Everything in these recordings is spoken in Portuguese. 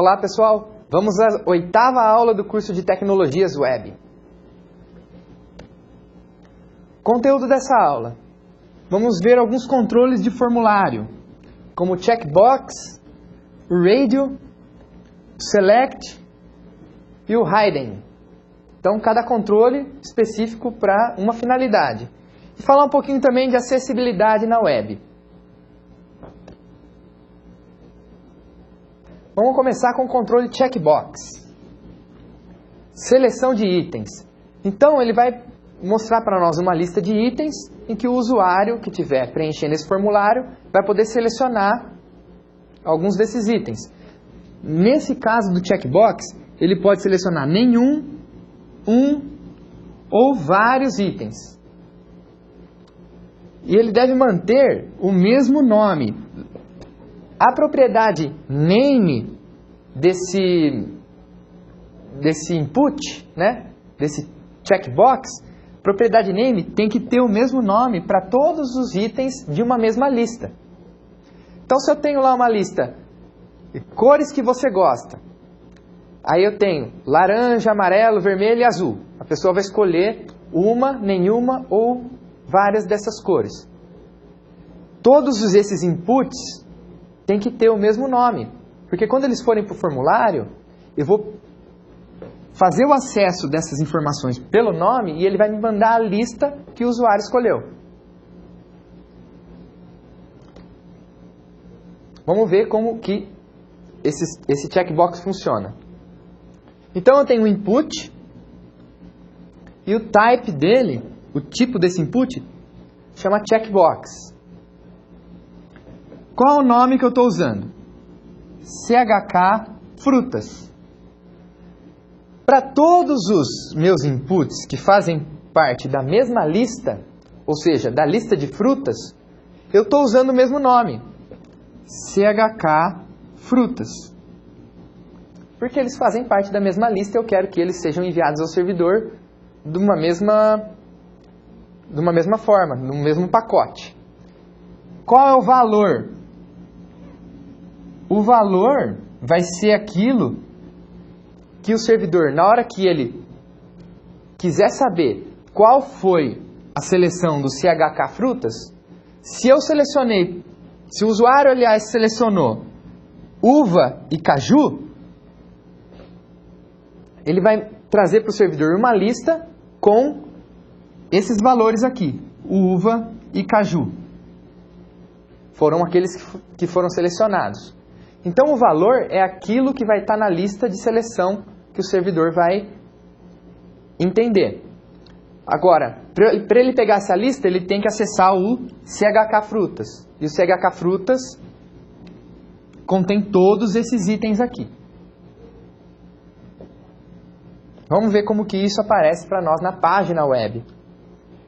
Olá pessoal, vamos à 8ª aula do curso de Tecnologias Web. Conteúdo dessa aula. Vamos ver alguns controles de formulário, como o checkbox, o radio, o select e o hidden. Então, cada controle específico para uma finalidade. E falar um pouquinho também de acessibilidade na web. Vamos começar com o controle checkbox. Seleção de itens. Então, ele vai mostrar para nós uma lista de itens em que o usuário que estiver preenchendo esse formulário vai poder selecionar alguns desses itens. Nesse caso do checkbox, ele pode selecionar nenhum, um ou vários itens. E ele deve manter o mesmo nome. A propriedade name desse input, né, desse checkbox, propriedade name tem que ter o mesmo nome para todos os itens de uma mesma lista. Então, se eu tenho lá uma lista de cores que você gosta, aí eu tenho laranja, amarelo, vermelho e azul. A pessoa vai escolher uma, nenhuma ou várias dessas cores. Todos esses inputs têm que ter o mesmo nome, porque quando eles forem para o formulário, eu vou fazer o acesso dessas informações pelo nome e ele vai me mandar a lista que o usuário escolheu. Vamos ver como que esse checkbox funciona. Então eu tenho o input e o type dele, o tipo desse input, chama checkbox. Qual é o nome que eu estou usando? CHK frutas. Para todos os meus inputs que fazem parte da mesma lista, ou seja, da lista de frutas, eu estou usando o mesmo nome. CHK frutas. Porque eles fazem parte da mesma lista e eu quero que eles sejam enviados ao servidor de uma mesma forma, no mesmo pacote. Qual é o valor? O valor vai ser aquilo que o servidor, na hora que ele quiser saber qual foi a seleção do CHK frutas, se eu selecionei, se o usuário, aliás, selecionou uva e caju, ele vai trazer para o servidor uma lista com esses valores aqui, uva e caju. Foram aqueles que foram selecionados. Então, o valor é aquilo que vai estar na lista de seleção que o servidor vai entender. Agora, para ele pegar essa lista, ele tem que acessar o CHK frutas. E o CHK frutas contém todos esses itens aqui. Vamos ver como que isso aparece para nós na página web.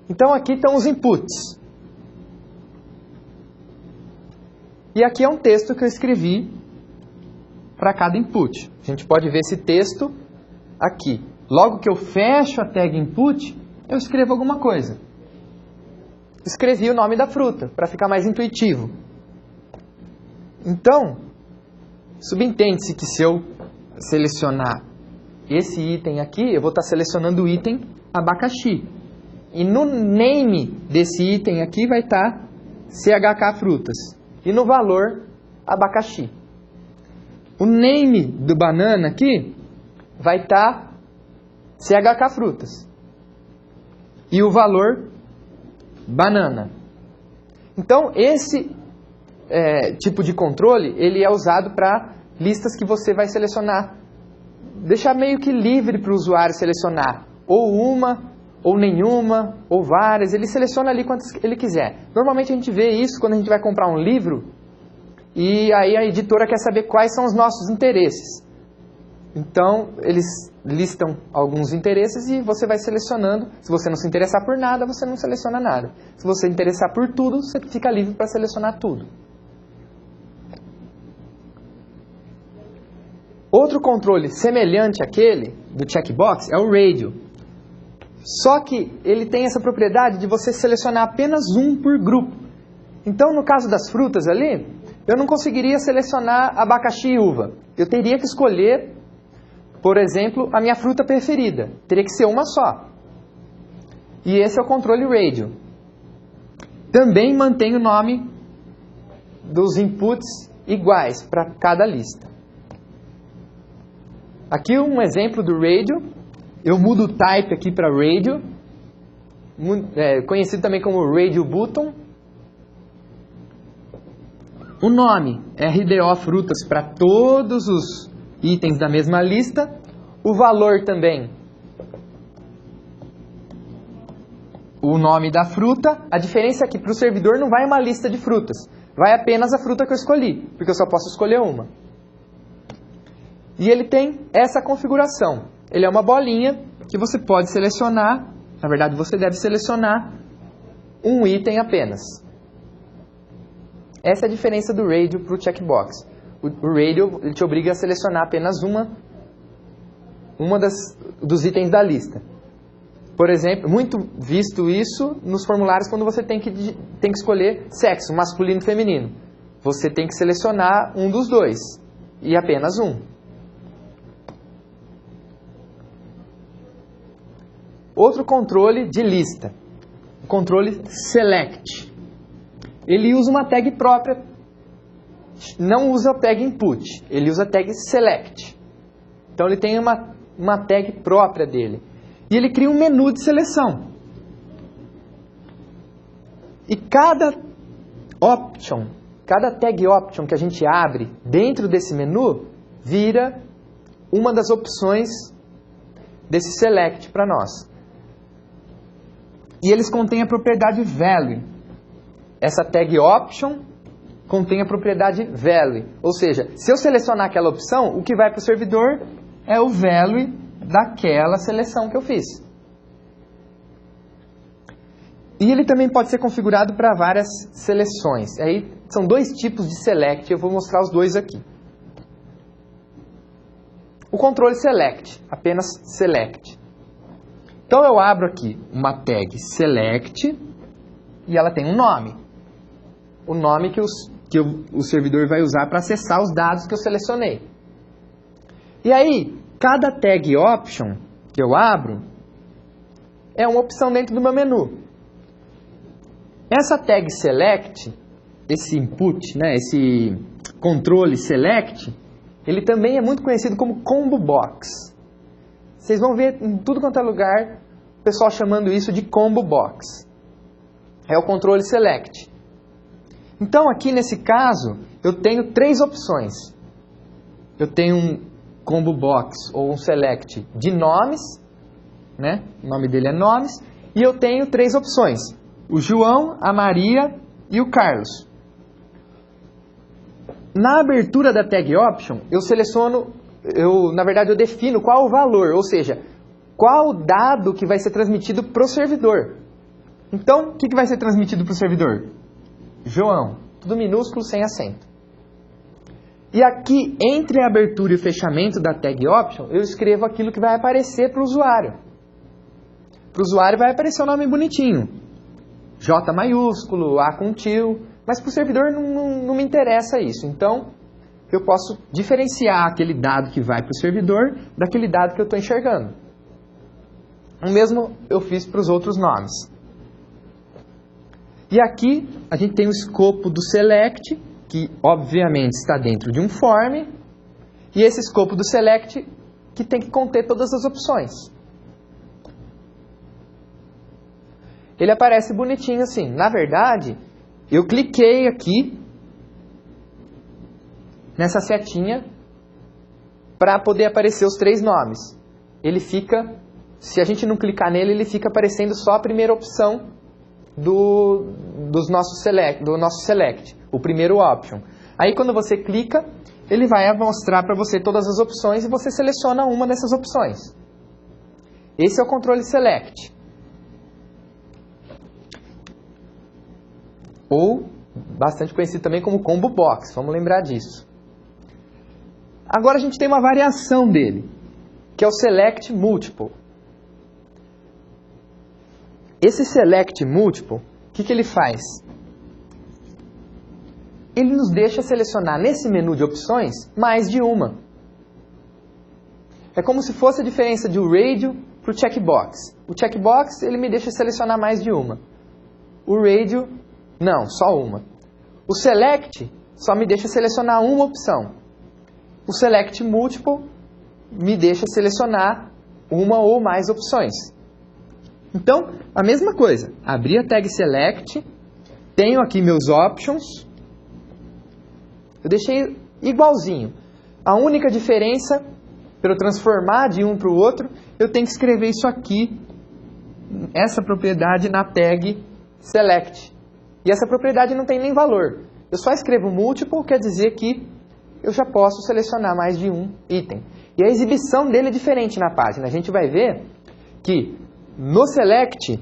Então, aqui estão os inputs. E aqui é um texto que eu escrevi para cada input. A gente pode ver esse texto aqui. Logo que eu fecho a tag input, eu escrevo alguma coisa. Escrevi o nome da fruta, para ficar mais intuitivo. Então, subentende-se que se eu selecionar esse item aqui, eu vou estar selecionando o item abacaxi. E no name desse item aqui vai estar CHK frutas. E no valor, abacaxi. O name do banana aqui vai estar CHK frutas. E o valor, banana. Então, esse tipo de controle, ele é usado para listas que você vai selecionar. Deixar meio que livre para o usuário selecionar. Ou uma, ou nenhuma, ou várias. Ele seleciona ali quantas ele quiser. Normalmente a gente vê isso quando a gente vai comprar um livro e aí a editora quer saber quais são os nossos interesses. Então, eles listam alguns interesses e você vai selecionando. Se você não se interessar por nada, você não seleciona nada. Se você se interessar por tudo, você fica livre para selecionar tudo. Outro controle semelhante àquele do checkbox é o radio. Só que ele tem essa propriedade de você selecionar apenas um por grupo. Então, no caso das frutas ali, eu não conseguiria selecionar abacaxi e uva. Eu teria que escolher, por exemplo, a minha fruta preferida. Teria que ser uma só. E esse é o controle radio. Também mantém o nome dos inputs iguais para cada lista. Aqui um exemplo do radio. Eu mudo o type aqui para radio, conhecido também como radio button. O nome, RDO frutas para todos os itens da mesma lista. O valor também, o nome da fruta. A diferença é que para o servidor não vai uma lista de frutas, vai apenas a fruta que eu escolhi, porque eu só posso escolher uma. E ele tem essa configuração. Ele é uma bolinha que você pode selecionar, na verdade você deve selecionar um item apenas. Essa é a diferença do radio para o checkbox. O radio ele te obriga a selecionar apenas uma dos itens da lista. Por exemplo, muito visto isso nos formulários quando você tem que escolher sexo, masculino e feminino. Você tem que selecionar um dos dois, e apenas um. Outro controle de lista, o controle select. Ele usa uma tag própria, não usa a tag input, ele usa a tag select. Então ele tem uma tag própria dele. E ele cria um menu de seleção. E cada tag option que a gente abre dentro desse menu, vira uma das opções desse select para nós. E eles contêm a propriedade value. Essa tag option contém a propriedade value. Ou seja, se eu selecionar aquela opção, o que vai para o servidor é o value daquela seleção que eu fiz. E ele também pode ser configurado para várias seleções. Aí são dois tipos de select, eu vou mostrar os dois aqui. O controle select, apenas select. Então eu abro aqui uma tag select e ela tem um nome. O nome que o servidor vai usar para acessar os dados que eu selecionei. E aí, cada tag option que eu abro é uma opção dentro do meu menu. Essa tag select, esse input, esse controle select, ele também é muito conhecido como combo box. Vocês vão ver em tudo quanto é lugar o pessoal chamando isso de combo box. É o controle select. Então aqui nesse caso eu tenho três opções. Eu tenho um combo box ou um select de nomes, o nome dele é nomes, e eu tenho três opções: o João, a Maria e o Carlos. Na abertura da tag option, eu seleciono, na verdade eu defino qual o valor, ou seja, qual o dado que vai ser transmitido para o servidor. Então, o que vai ser transmitido para o servidor? João, tudo minúsculo, sem acento. E aqui, entre a abertura e o fechamento da tag option, eu escrevo aquilo que vai aparecer para o usuário. Para o usuário vai aparecer o nome bonitinho. J maiúsculo, A com tio, mas para o servidor não me interessa isso. Então, eu posso diferenciar aquele dado que vai para o servidor daquele dado que eu estou enxergando. O mesmo eu fiz para os outros nomes. E aqui a gente tem o escopo do select, que obviamente está dentro de um form, e esse escopo do select que tem que conter todas as opções. Ele aparece bonitinho assim. Na verdade, eu cliquei aqui nessa setinha para poder aparecer os três nomes. Ele fica, se a gente não clicar nele, ele fica aparecendo só a primeira opção do nosso select, o primeiro option. Aí quando você clica, ele vai mostrar para você todas as opções e você seleciona uma dessas opções. Esse é o controle select. Ou bastante conhecido também como combo box, vamos lembrar disso. Agora a gente tem uma variação dele, que é o select multiple. Esse select multiple, o que ele faz? ele nos deixa selecionar nesse menu de opções mais de uma. É como se fosse a diferença de o radio para o checkbox. O checkbox ele me deixa selecionar mais de uma. O radio, não, só uma. O select só me deixa selecionar uma opção. O select multiple me deixa selecionar uma ou mais opções. Então, a mesma coisa. Abri a tag select, tenho aqui meus options. Eu deixei igualzinho. A única diferença, para eu transformar de um para o outro, eu tenho que escrever isso aqui, essa propriedade na tag select. E essa propriedade não tem nem valor. Eu só escrevo multiple, quer dizer que eu já posso selecionar mais de um item. E a exibição dele é diferente na página. A gente vai ver que no select,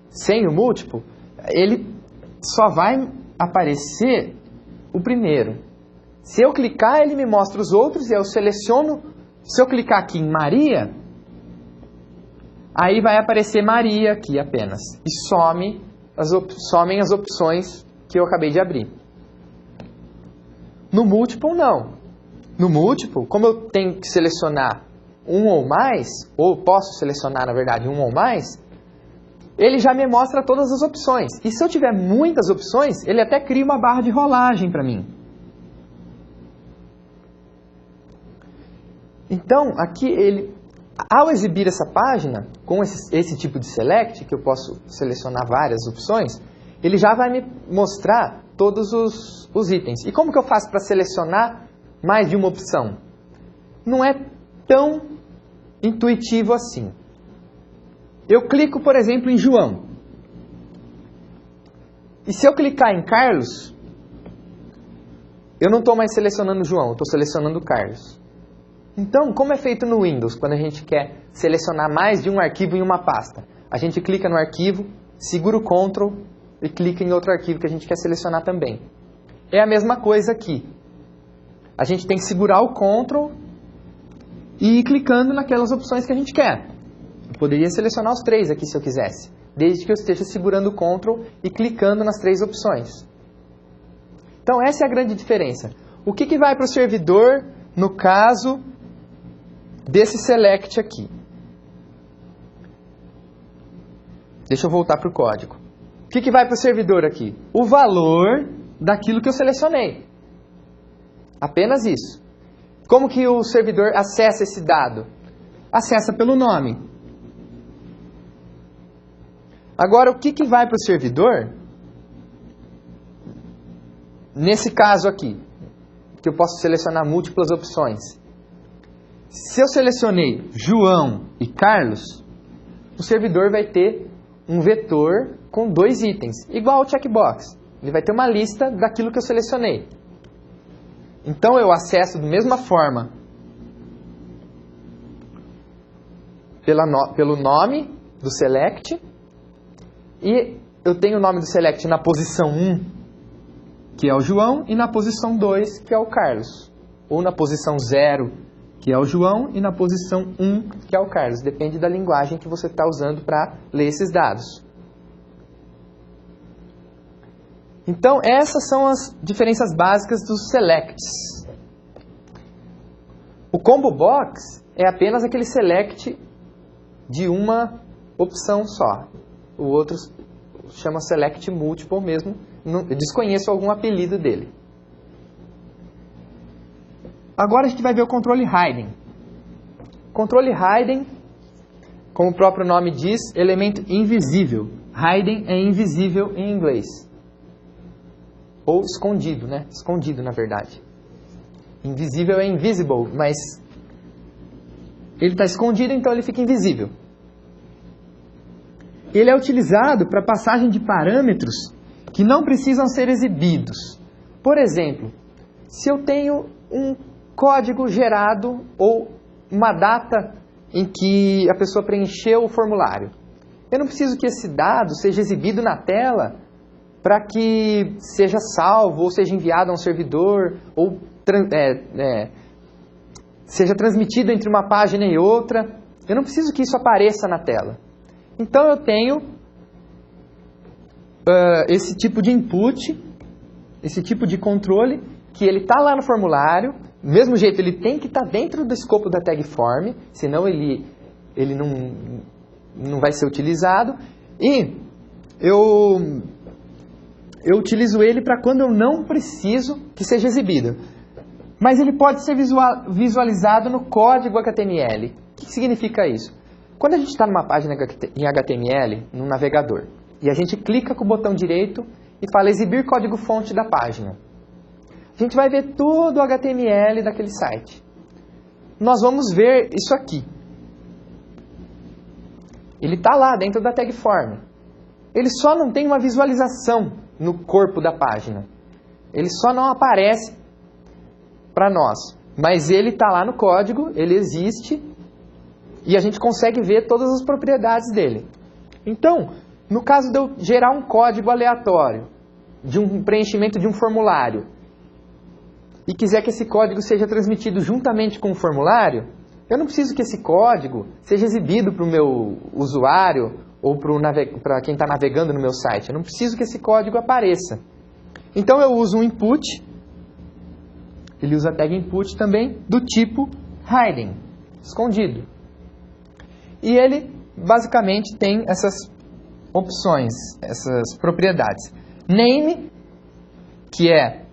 sem o múltiplo, ele só vai aparecer o primeiro. Se eu clicar, ele me mostra os outros e eu seleciono. Se eu clicar aqui em Maria, aí vai aparecer Maria aqui apenas. E somem as opções que eu acabei de abrir. No múltiplo, não. No múltiplo, como eu tenho que selecionar um ou mais, ou posso selecionar, na verdade, um ou mais, ele já me mostra todas as opções. E se eu tiver muitas opções, ele até cria uma barra de rolagem para mim. Então, aqui ele, ao exibir essa página, com esse tipo de select, que eu posso selecionar várias opções, ele já vai me mostrar todos os itens. E como que eu faço para selecionar mais de uma opção? Não é tão intuitivo assim. Eu clico, por exemplo, em João. E se eu clicar em Carlos, eu não estou mais selecionando João, eu estou selecionando Carlos. Então, como é feito no Windows, quando a gente quer selecionar mais de um arquivo em uma pasta? A gente clica no arquivo, segura o Ctrl e clica em outro arquivo que a gente quer selecionar também. É a mesma coisa aqui. A gente tem que segurar o Ctrl e ir clicando naquelas opções que a gente quer. Eu poderia selecionar os três aqui se eu quisesse, desde que eu esteja segurando o Ctrl e clicando nas três opções. Então, essa é a grande diferença. O que vai para o servidor no caso desse select aqui? Deixa eu voltar para o código. O que vai para o servidor aqui? O valor daquilo que eu selecionei. Apenas isso. Como que o servidor acessa esse dado? Acessa pelo nome. Agora, o que vai para o servidor? Nesse caso aqui, que eu posso selecionar múltiplas opções. Se eu selecionei João e Carlos, o servidor vai ter um vetor com 2 itens, igual ao checkbox. Ele vai ter uma lista daquilo que eu selecionei. Então eu acesso da mesma forma pelo nome do select, e eu tenho o nome do select na posição 1, que é o João, e na posição 2, que é o Carlos. Ou na posição 0, que é o João, e na posição 1, que é o Carlos. Depende da linguagem que você está usando para ler esses dados. Então, essas são as diferenças básicas dos selects. O combo box é apenas aquele select de uma opção só. O outro chama select multiple mesmo. Eu desconheço algum apelido dele. Agora a gente vai ver o controle hidden. Controle hidden, como o próprio nome diz, elemento invisível. Hidden é invisível em inglês. Ou escondido, né? Escondido, na verdade. Invisível é invisible, mas ele está escondido, então ele fica invisível. Ele é utilizado para passagem de parâmetros que não precisam ser exibidos. Por exemplo, se eu tenho um código gerado ou uma data em que a pessoa preencheu o formulário, eu não preciso que esse dado seja exibido na tela para que seja salvo ou seja enviado a um servidor ou seja transmitido entre uma página e outra. Eu não preciso que isso apareça na tela. Então eu tenho esse tipo de input esse tipo de controle que ele está lá no formulário, do mesmo jeito ele tem que estar dentro do escopo da tag form, senão ele não vai ser utilizado. E eu utilizo ele para quando eu não preciso que seja exibido. Mas ele pode ser visualizado no código HTML. O que significa isso? Quando a gente está numa página em HTML, no navegador, e a gente clica com o botão direito e fala exibir código-fonte da página, a gente vai ver todo o HTML daquele site. Nós vamos ver isso aqui. Ele está lá dentro da tag form. Ele só não tem uma visualização no corpo da página. Ele só não aparece para nós. Mas ele está lá no código, ele existe e a gente consegue ver todas as propriedades dele. Então, no caso de eu gerar um código aleatório, de um preenchimento de um formulário, e quiser que esse código seja transmitido juntamente com o formulário, eu não preciso que esse código seja exibido para o meu usuário ou para quem está navegando no meu site. Eu não preciso que esse código apareça. Então eu uso um input, ele usa a tag input também, do tipo hidden, escondido. E ele basicamente tem essas opções, essas propriedades. Name, que é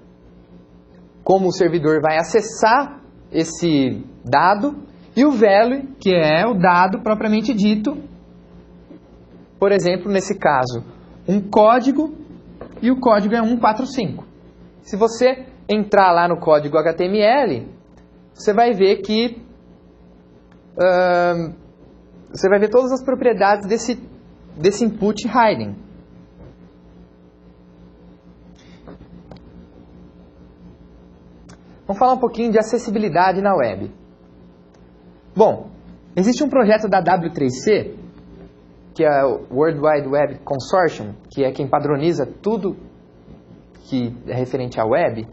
como o servidor vai acessar esse dado, e o value, que é o dado propriamente dito. Por exemplo, nesse caso, um código, e o código é 145. Se você entrar lá no código HTML, você vai ver que você vai ver todas as propriedades desse input hidden. Vamos falar um pouquinho de acessibilidade na web. Bom, existe um projeto da W3C, que é o World Wide Web Consortium, que é quem padroniza tudo que é referente à web,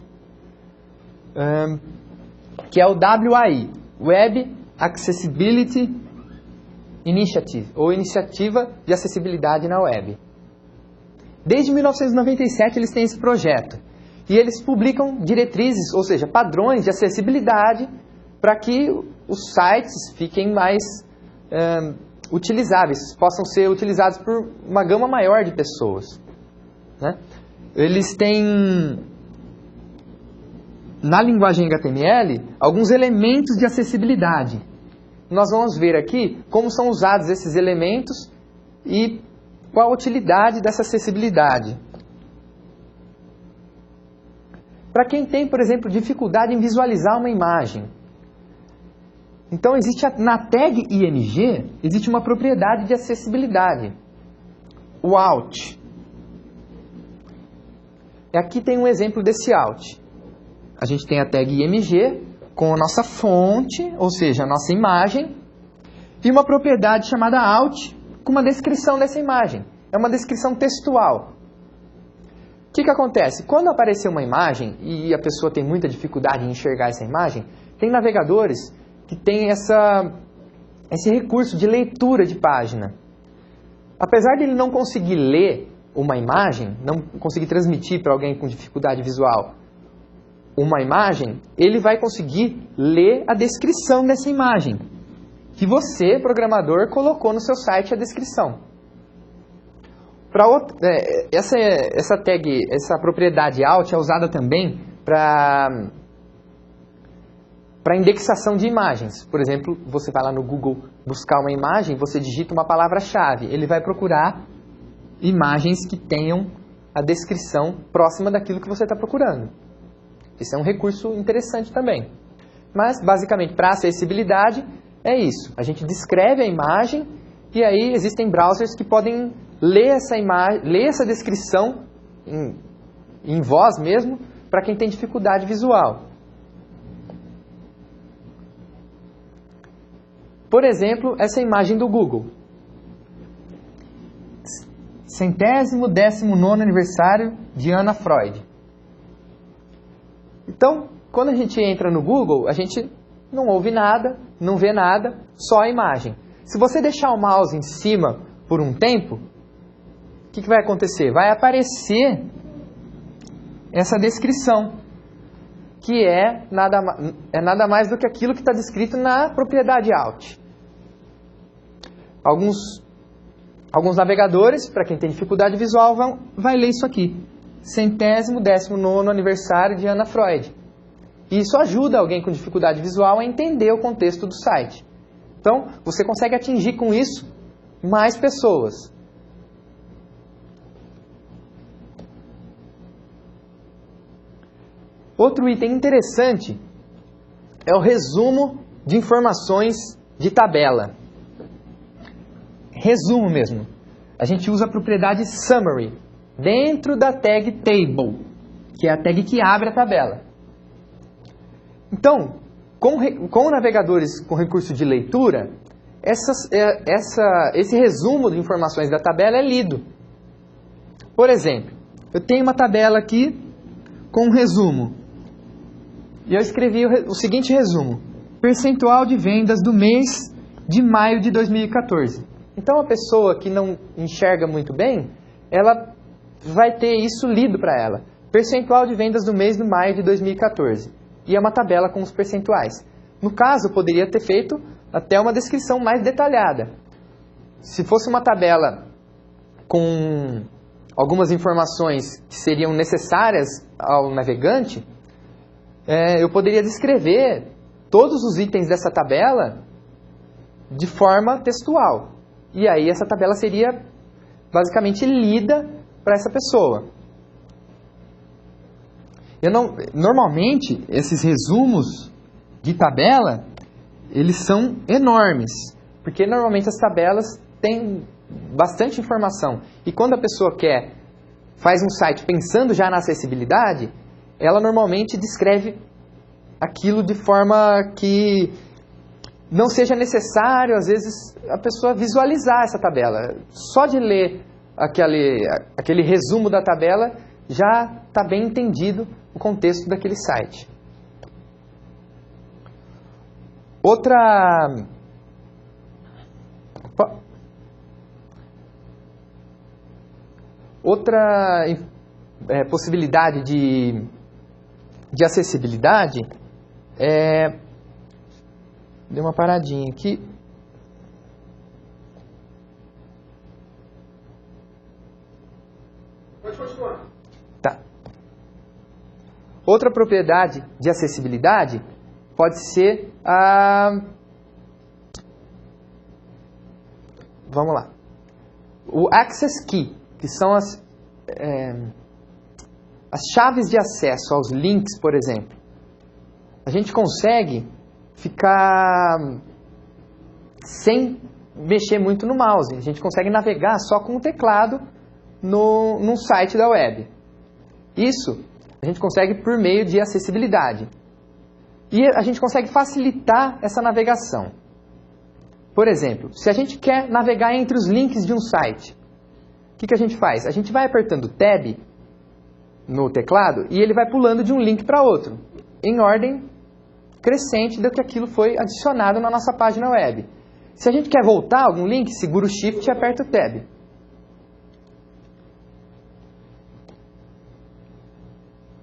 que é o WAI, Web Accessibility Initiative, ou Iniciativa de Acessibilidade na Web. Desde 1997 eles têm esse projeto. E eles publicam diretrizes, ou seja, padrões de acessibilidade para que os sites fiquem mais utilizáveis, possam ser utilizados por uma gama maior de pessoas. Né? Eles têm, na linguagem HTML, alguns elementos de acessibilidade. Nós vamos ver aqui como são usados esses elementos e qual a utilidade dessa acessibilidade. Para quem tem, por exemplo, dificuldade em visualizar uma imagem. Então, na tag IMG, existe uma propriedade de acessibilidade. O Alt. E aqui tem um exemplo desse Alt. A gente tem a tag IMG com a nossa fonte, ou seja, a nossa imagem, e uma propriedade chamada Alt com uma descrição dessa imagem. É uma descrição textual. O que acontece? Quando aparecer uma imagem e a pessoa tem muita dificuldade em enxergar essa imagem, tem navegadores que têm esse recurso de leitura de página. Apesar de ele não conseguir ler uma imagem, não conseguir transmitir para alguém com dificuldade visual uma imagem, ele vai conseguir ler a descrição dessa imagem, que você, programador, colocou no seu site a descrição. Essa tag, essa propriedade alt é usada também para indexação de imagens. Por exemplo, você vai lá no Google buscar uma imagem, você digita uma palavra-chave, ele vai procurar imagens que tenham a descrição próxima daquilo que você está procurando. Esse é um recurso interessante também. Mas, basicamente, para acessibilidade, é isso. A gente descreve a imagem e aí existem browsers que podem ler essa imagem, ler essa descrição em voz mesmo, para quem tem dificuldade visual. Por exemplo, essa imagem do Google. 119º aniversário de Anna Freud. Então, quando a gente entra no Google, a gente não ouve nada, não vê nada, só a imagem. Se você deixar o mouse em cima por um tempo, o que vai acontecer? Vai aparecer essa descrição, que é nada mais do que aquilo que está descrito na propriedade out. Alguns navegadores, para quem tem dificuldade visual, vai ler isso aqui. 119º aniversário de Ana Freud. E isso ajuda alguém com dificuldade visual a entender o contexto do site. Então, você consegue atingir com isso mais pessoas. Outro item interessante é o resumo de informações de tabela. Resumo mesmo. A gente usa a propriedade summary dentro da tag table, que é a tag que abre a tabela. Então, com navegadores com recurso de leitura, esse resumo de informações da tabela é lido. Por exemplo, eu tenho uma tabela aqui com um resumo. E eu escrevi o seguinte resumo: percentual de vendas do mês de maio de 2014. Então, a pessoa que não enxerga muito bem, ela vai ter isso lido para ela. Percentual de vendas do mês de maio de 2014. E é uma tabela com os percentuais. No caso, eu poderia ter feito até uma descrição mais detalhada. Se fosse uma tabela com algumas informações que seriam necessárias ao navegante, eu poderia descrever todos os itens dessa tabela de forma textual. E aí essa tabela seria basicamente lida para essa pessoa. Normalmente, esses resumos de tabela, eles são enormes, porque normalmente as tabelas têm bastante informação. E quando a pessoa faz um site pensando já na acessibilidade, ela normalmente descreve aquilo de forma que não seja necessário, às vezes, a pessoa visualizar essa tabela. Só de ler aquele resumo da tabela, já está bem entendido o contexto daquele site. Outra possibilidade de acessibilidade deu uma paradinha aqui. Pode continuar. Tá. Outra propriedade de acessibilidade pode ser vamos lá. O access key, que são as chaves de acesso aos links, por exemplo. A gente consegue ficar sem mexer muito no mouse. A gente consegue navegar só com o teclado num site da web. Isso a gente consegue por meio de acessibilidade. E a gente consegue facilitar essa navegação. Por exemplo, se a gente quer navegar entre os links de um site, o que a gente faz? A gente vai apertando Tab no teclado e ele vai pulando de um link para outro, em ordem crescente do que aquilo foi adicionado na nossa página web. Se a gente quer voltar a algum link, segura o Shift e aperta o Tab.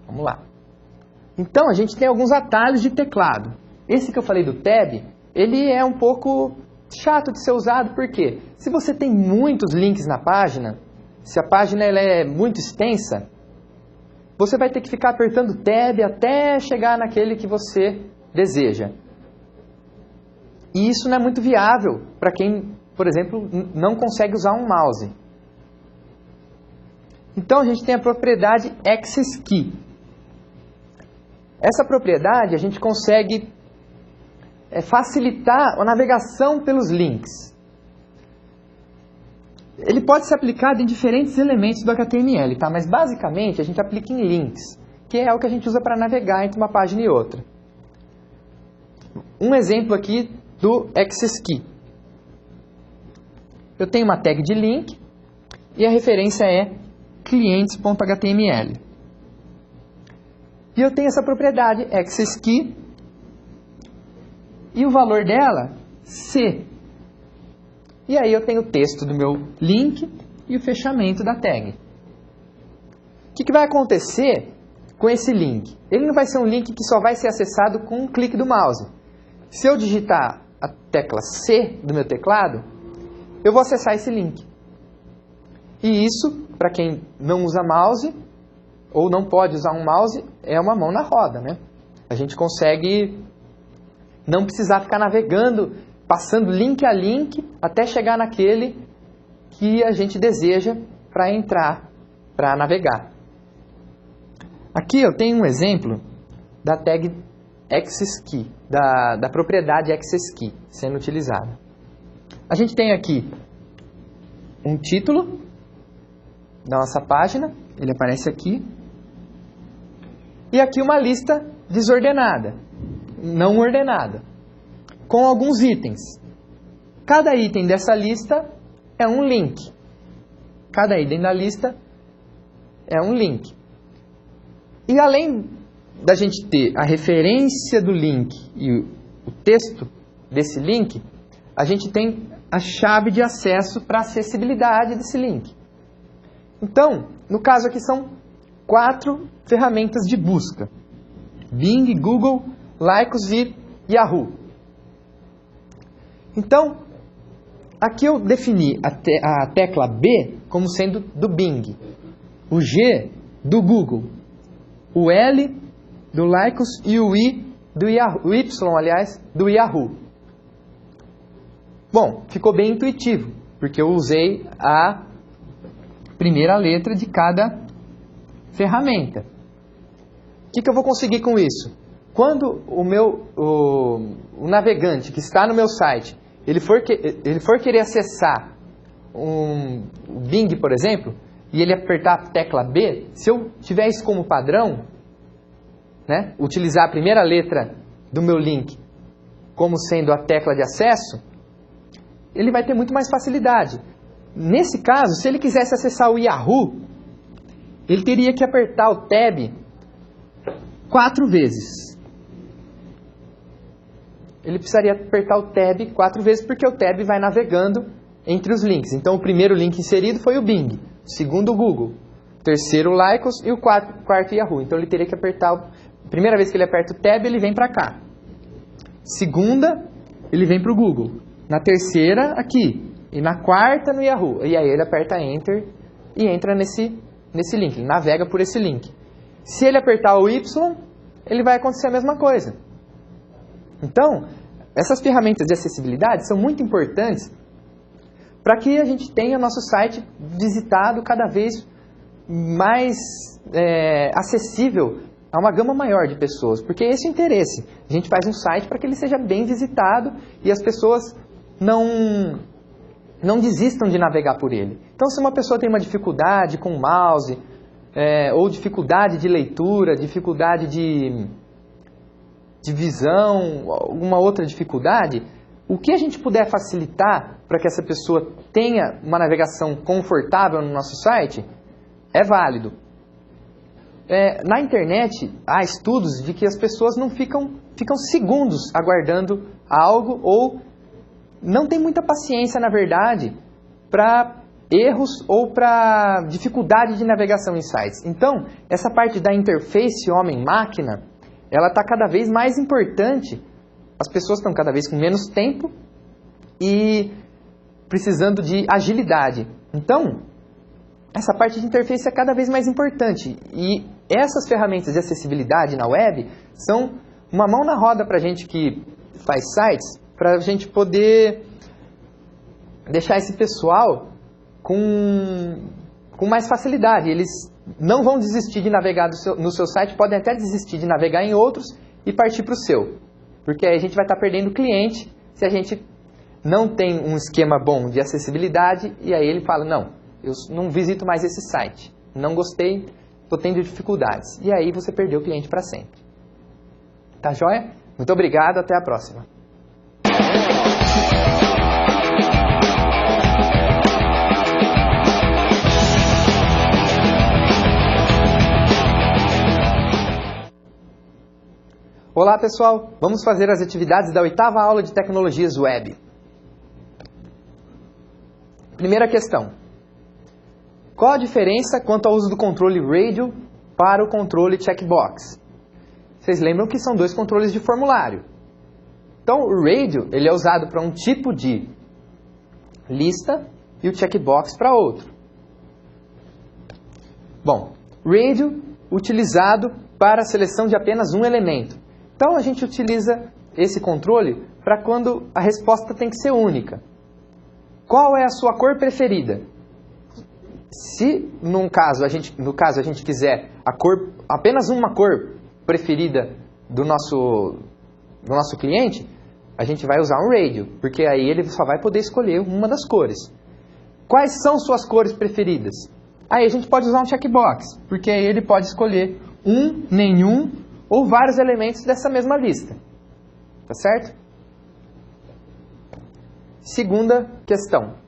Vamos lá. Então, a gente tem alguns atalhos de teclado. Esse que eu falei do Tab, ele é um pouco chato de ser usado, porque se você tem muitos links na página, se a página ela é muito extensa, você vai ter que ficar apertando Tab até chegar naquele que você deseja. E isso não é muito viável para quem, por exemplo, não consegue usar um mouse. Então a gente tem a propriedade Access Key. Essa propriedade a gente consegue facilitar a navegação pelos links. Ele pode ser aplicado em diferentes elementos do HTML, tá? Mas basicamente a gente aplica em links, que é o que a gente usa para navegar entre uma página e outra. Um exemplo aqui do Access Key. Eu tenho uma tag de link e a referência é clientes.html. E eu tenho essa propriedade Access Key e o valor dela, C. E aí eu tenho o texto do meu link e o fechamento da tag. O que vai acontecer com esse link. Ele não vai ser um link que só vai ser acessado com um clique do mouse. Se eu digitar a tecla C do meu teclado, eu vou acessar esse link. E isso, para quem não usa mouse, ou não pode usar um mouse, é uma mão na roda, né? A gente consegue não precisar ficar navegando, passando link a link, até chegar naquele que a gente deseja para entrar, para navegar. Aqui eu tenho um exemplo da tag Access Key, da propriedade Access Key sendo utilizada. A gente tem aqui um título da nossa página, ele aparece aqui, e aqui uma lista desordenada, não ordenada, com alguns itens. Cada item dessa lista é um link. Cada item da lista é um link. E além da gente ter a referência do link e o texto desse link, a gente tem a chave de acesso para a acessibilidade desse link. Então, no caso aqui são 4 ferramentas de busca: Bing, Google, Lycos e Yahoo. Então, aqui eu defini a tecla B como sendo do Bing, o G do Google, o L do Lycos e o I do Yahoo, o Y, aliás, do Yahoo. Bom, ficou bem intuitivo, porque eu usei a primeira letra de cada ferramenta. O que eu vou conseguir com isso? Quando o navegante que está no meu site, ele for querer acessar o Bing, por exemplo, e ele apertar a tecla B, se eu tiver isso como padrão, né, utilizar a primeira letra do meu link como sendo a tecla de acesso, ele vai ter muito mais facilidade. Nesse caso, se ele quisesse acessar o Yahoo, ele teria que apertar o Tab 4 vezes. Ele precisaria apertar o Tab 4 vezes, porque o Tab vai navegando entre os links. Então, o primeiro link inserido foi o Bing, o segundo o Google, o terceiro o Lycos e o quarto Yahoo. Então, ele teria que apertar... A primeira vez que ele aperta o Tab, ele vem para cá. Segunda, ele vem para o Google. Na terceira, aqui. E na quarta, no Yahoo. E aí ele aperta Enter e entra nesse link. Ele navega por esse link. Se ele apertar o Y, ele vai acontecer a mesma coisa. Então, essas ferramentas de acessibilidade são muito importantes para que a gente tenha nosso site visitado cada vez mais acessível a uma gama maior de pessoas. Porque esse é o interesse. A gente faz um site para que ele seja bem visitado e as pessoas não desistam de navegar por ele. Então, se uma pessoa tem uma dificuldade com o mouse, ou dificuldade de leitura, dificuldade de visão, alguma outra dificuldade, o que a gente puder facilitar para que essa pessoa tenha uma navegação confortável no nosso site, é válido. Na internet, há estudos de que as pessoas não ficam segundos aguardando algo ou não tem muita paciência, na verdade, para erros ou para dificuldade de navegação em sites. Então, essa parte da interface homem-máquina, ela está cada vez mais importante. As pessoas estão cada vez com menos tempo e precisando de agilidade. Então, essa parte de interface é cada vez mais importante. E essas ferramentas de acessibilidade na web são uma mão na roda para a gente que faz sites, para a gente poder deixar esse pessoal com mais facilidade. Eles não vão desistir de navegar no seu site, podem até desistir de navegar em outros e partir para o seu. Porque aí a gente vai estar perdendo cliente se a gente não tem um esquema bom de acessibilidade e aí ele fala, não, eu não visito mais esse site, não gostei, estou tendo dificuldades. E aí você perdeu o cliente para sempre. Tá joia? Muito obrigado, até a próxima. Olá pessoal, vamos fazer as atividades da 8ª aula de Tecnologias Web. Primeira questão. Qual a diferença quanto ao uso do controle radio para o controle checkbox. Vocês lembram que são dois controles de formulário. Então, o radio ele é usado para um tipo de lista e o checkbox para outro. Bom, radio utilizado para a seleção de apenas um elemento. Então, a gente utiliza esse controle para quando a resposta tem que ser única. Qual é a sua cor preferida? Se no caso a gente quiser apenas uma cor preferida do nosso cliente, a gente vai usar um radio, porque aí ele só vai poder escolher uma das cores. Quais são suas cores preferidas? Aí a gente pode usar um checkbox, porque aí ele pode escolher um, nenhum ou vários elementos dessa mesma lista. Tá certo? Segunda questão.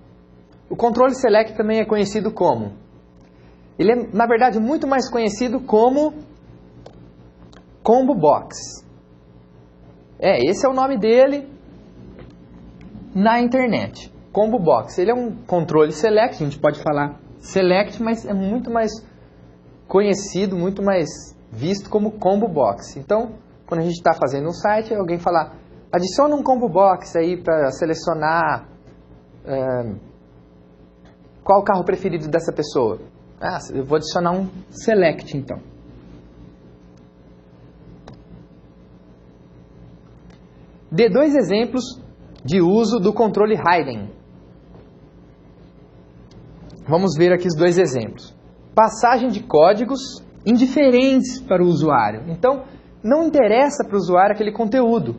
O controle select também é conhecido como? Ele é, na verdade, muito mais conhecido como combo box. Esse é o nome dele na internet. Combo box. Ele é um controle select, a gente pode falar select, mas é muito mais conhecido, muito mais visto como combo box. Então, quando a gente está fazendo um site, alguém falar, adiciona um combo box aí para selecionar qual o carro preferido dessa pessoa. Eu vou adicionar um select então. Dê 2 exemplos de uso do controle hidden. Vamos ver aqui os 2 exemplos. Passagem de códigos indiferentes para o usuário. Então, não interessa para o usuário aquele conteúdo.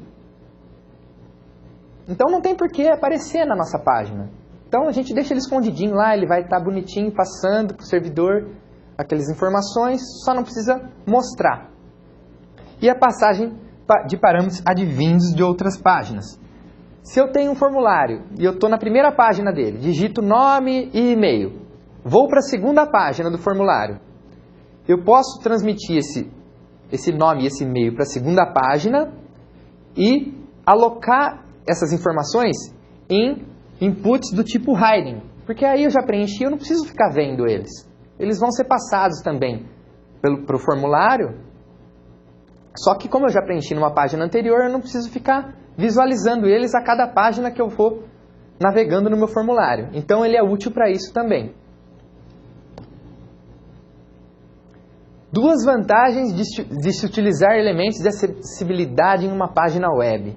Então, não tem por que aparecer na nossa página. Então, a gente deixa ele escondidinho lá, ele vai estar bonitinho, passando para o servidor aquelas informações, só não precisa mostrar. E a passagem de parâmetros advindos de outras páginas. Se eu tenho um formulário e eu estou na primeira página dele, digito nome e e-mail, vou para a segunda página do formulário, eu posso transmitir esse nome e esse e-mail para a segunda página e alocar essas informações em inputs do tipo hidden, porque aí eu já preenchi, eu não preciso ficar vendo eles. Eles vão ser passados também para o formulário, só que como eu já preenchi numa página anterior, eu não preciso ficar visualizando eles a cada página que eu for navegando no meu formulário. Então ele é útil para isso também. 2 vantagens de se utilizar elementos de acessibilidade em uma página web.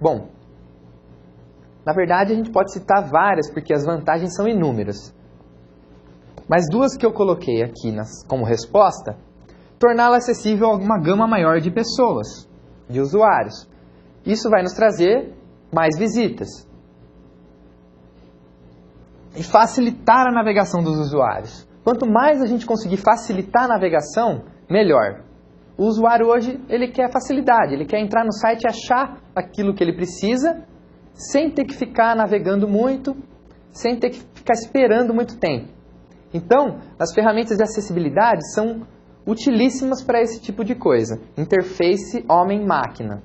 Bom, na verdade a gente pode citar várias, porque as vantagens são inúmeras. Mas 2 que eu coloquei aqui como resposta, torná-la acessível a uma gama maior de pessoas, de usuários. Isso vai nos trazer mais visitas. E facilitar a navegação dos usuários. Quanto mais a gente conseguir facilitar a navegação, melhor. O usuário hoje, ele quer facilidade, ele quer entrar no site e achar aquilo que ele precisa, sem ter que ficar navegando muito, sem ter que ficar esperando muito tempo. Então, as ferramentas de acessibilidade são utilíssimas para esse tipo de coisa. Interface homem-máquina.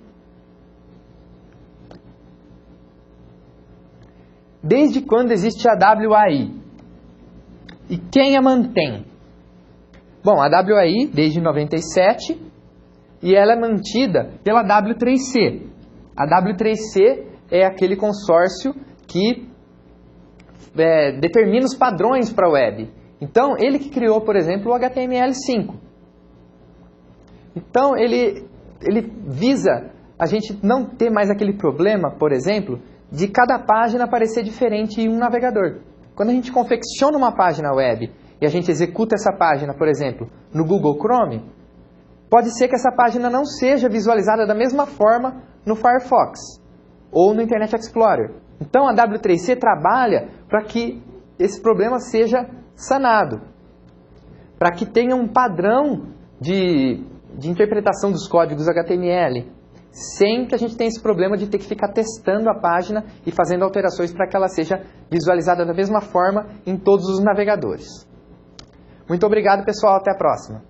Desde quando existe a WAI? E quem a mantém? Bom, a WAI desde 97 e ela é mantida pela W3C. A W3C é aquele consórcio que determina os padrões para a web. Então, ele que criou, por exemplo, o HTML5. Então, ele visa a gente não ter mais aquele problema, por exemplo, de cada página aparecer diferente em um navegador. Quando a gente confecciona uma página web e a gente executa essa página, por exemplo, no Google Chrome, pode ser que essa página não seja visualizada da mesma forma no Firefox ou no Internet Explorer. Então, a W3C trabalha para que esse problema seja sanado, para que tenha um padrão de interpretação dos códigos HTML, sem que a gente tenha esse problema de ter que ficar testando a página e fazendo alterações para que ela seja visualizada da mesma forma em todos os navegadores. Muito obrigado, pessoal. Até a próxima.